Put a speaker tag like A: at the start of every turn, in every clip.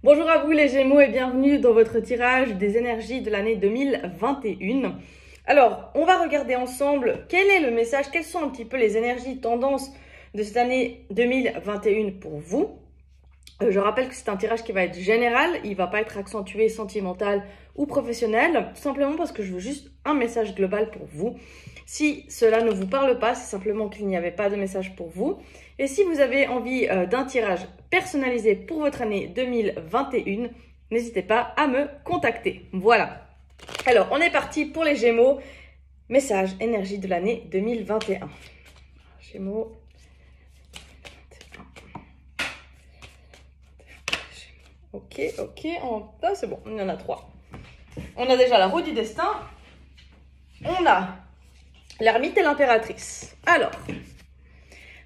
A: Bonjour à vous les Gémeaux et bienvenue dans votre tirage des énergies de l'année 2021. Alors, on va regarder ensemble quel est le message, quelles sont un petit peu les énergies, tendances de cette année 2021 pour vous. Je rappelle que c'est un tirage qui va être général, il ne va pas être accentué, sentimental ou professionnel, tout simplement parce que je veux juste un message global pour vous. Si cela ne vous parle pas, c'est simplement qu'il n'y avait pas de message pour vous. Et si vous avez envie d'un tirage personnalisé pour votre année 2021, n'hésitez pas à me contacter. Voilà. Alors, on est parti pour les Gémeaux. Message énergie de l'année 2021. Gémeaux. Ok. Ah, c'est bon, il y en a 3. On a déjà la roue du destin. On a l'ermite et l'impératrice. Alors,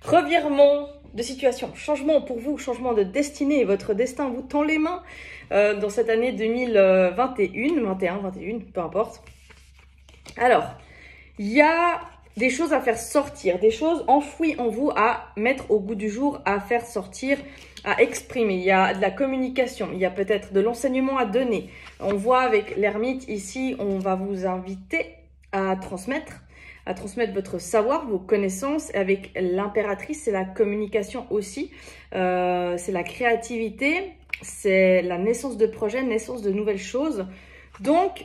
A: revirement de situation, changement pour vous, changement de destinée. Votre destin vous tend les mains dans cette année 2021, peu importe. Alors, il y a des choses à faire sortir, des choses enfouies en vous à mettre au goût du jour, à faire sortir, à exprimer. Il y a de la communication, il y a peut-être de l'enseignement à donner. On voit avec l'ermite ici, on va vous inviter à transmettre votre savoir, vos connaissances. Et avec l'impératrice, c'est la communication aussi, c'est la créativité, c'est la naissance de projets, naissance de nouvelles choses. Donc,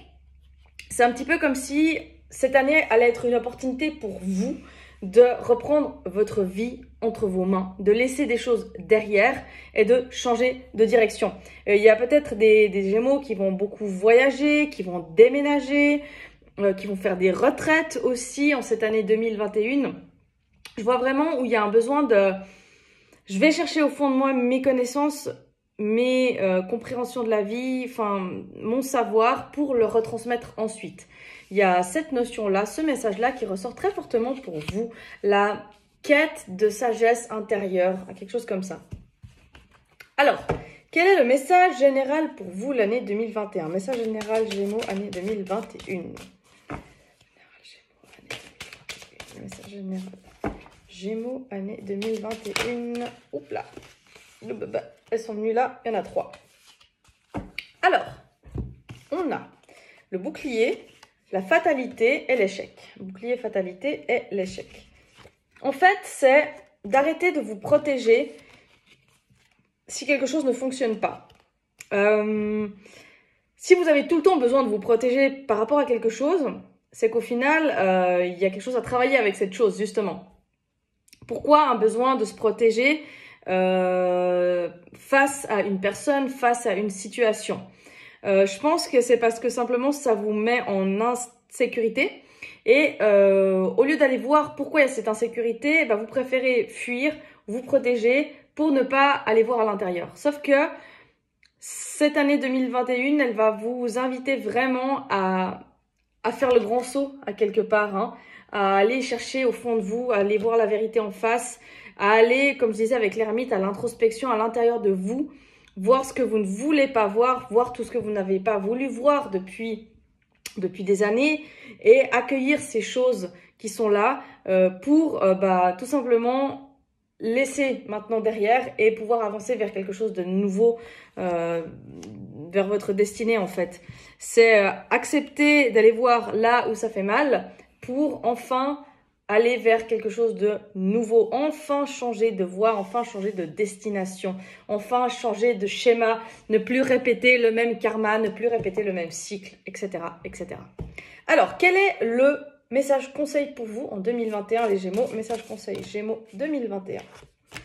A: c'est un petit peu comme si cette année allait être une opportunité pour vous de reprendre votre vie entre vos mains, de laisser des choses derrière et de changer de direction. Il y a peut-être des Gémeaux qui vont beaucoup voyager, qui vont déménager, qui vont faire des retraites aussi en cette année 2021. Je vois vraiment où il y a un besoin de... Je vais chercher au fond de moi mes connaissances, mes compréhensions de la vie, enfin mon savoir pour le retransmettre ensuite. Il y a cette notion-là, ce message-là qui ressort très fortement pour vous, la quête de sagesse intérieure, quelque chose comme ça. Alors, quel est le message général pour vous l'année 2021? Message général Gémeaux, année 2021. Message général Gémeaux, année 2021. Oups là. Elles sont venues là, il y en a 3. Alors, on a le bouclier, la fatalité et l'échec. Bouclier, fatalité et l'échec. En fait, c'est d'arrêter de vous protéger si quelque chose ne fonctionne pas. Si vous avez tout le temps besoin de vous protéger par rapport à quelque chose, c'est qu'au final, il y a quelque chose à travailler avec cette chose, justement. Pourquoi un besoin de se protéger face à une personne, face à une situation? Je pense que c'est parce que simplement ça vous met en insécurité et au lieu d'aller voir pourquoi il y a cette insécurité, vous préférez fuir, vous protéger pour ne pas aller voir à l'intérieur. Sauf que cette année 2021, elle va vous inviter vraiment à faire le grand saut à quelque part, à aller chercher au fond de vous, à aller voir la vérité en face, à aller, comme je disais avec l'ermite, à l'introspection à l'intérieur de vous, voir ce que vous ne voulez pas voir, voir tout ce que vous n'avez pas voulu voir depuis des années et accueillir ces choses qui sont là pour tout simplement laisser maintenant derrière et pouvoir avancer vers quelque chose de nouveau, vers votre destinée en fait. C'est accepter d'aller voir là où ça fait mal pour enfin aller vers quelque chose de nouveau, enfin changer de voie, enfin changer de destination, enfin changer de schéma, ne plus répéter le même karma, ne plus répéter le même cycle, etc., etc. Alors, quel est le message conseil pour vous en 2021, les Gémeaux? Message conseil Gémeaux 2021.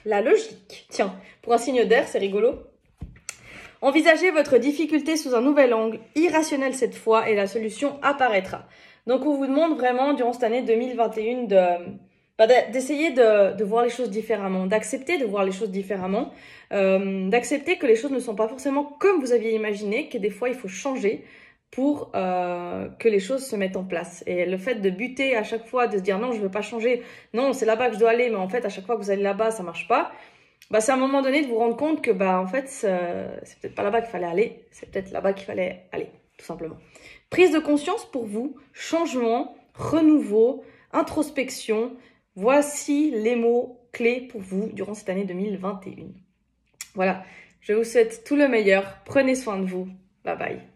A: La logique. Tiens, pour un signe d'air, c'est rigolo. Envisagez votre difficulté sous un nouvel angle, irrationnel cette fois, et la solution apparaîtra. Donc, on vous demande vraiment, durant cette année 2021, d'essayer de voir les choses différemment, d'accepter de voir les choses différemment, d'accepter que les choses ne sont pas forcément comme vous aviez imaginé, que des fois, il faut changer pour que les choses se mettent en place. Et le fait de buter à chaque fois, de se dire non, je ne veux pas changer, non, c'est là-bas que je dois aller, mais en fait, à chaque fois que vous allez là-bas, ça ne marche pas, c'est à un moment donné de vous rendre compte que en fait, c'est peut-être pas là-bas qu'il fallait aller, c'est peut-être là-bas qu'il fallait aller, tout simplement. Prise de conscience pour vous, changement, renouveau, introspection, voici les mots clés pour vous durant cette année 2021. Voilà, Je vous souhaite tout le meilleur. Prenez soin de vous. Bye bye.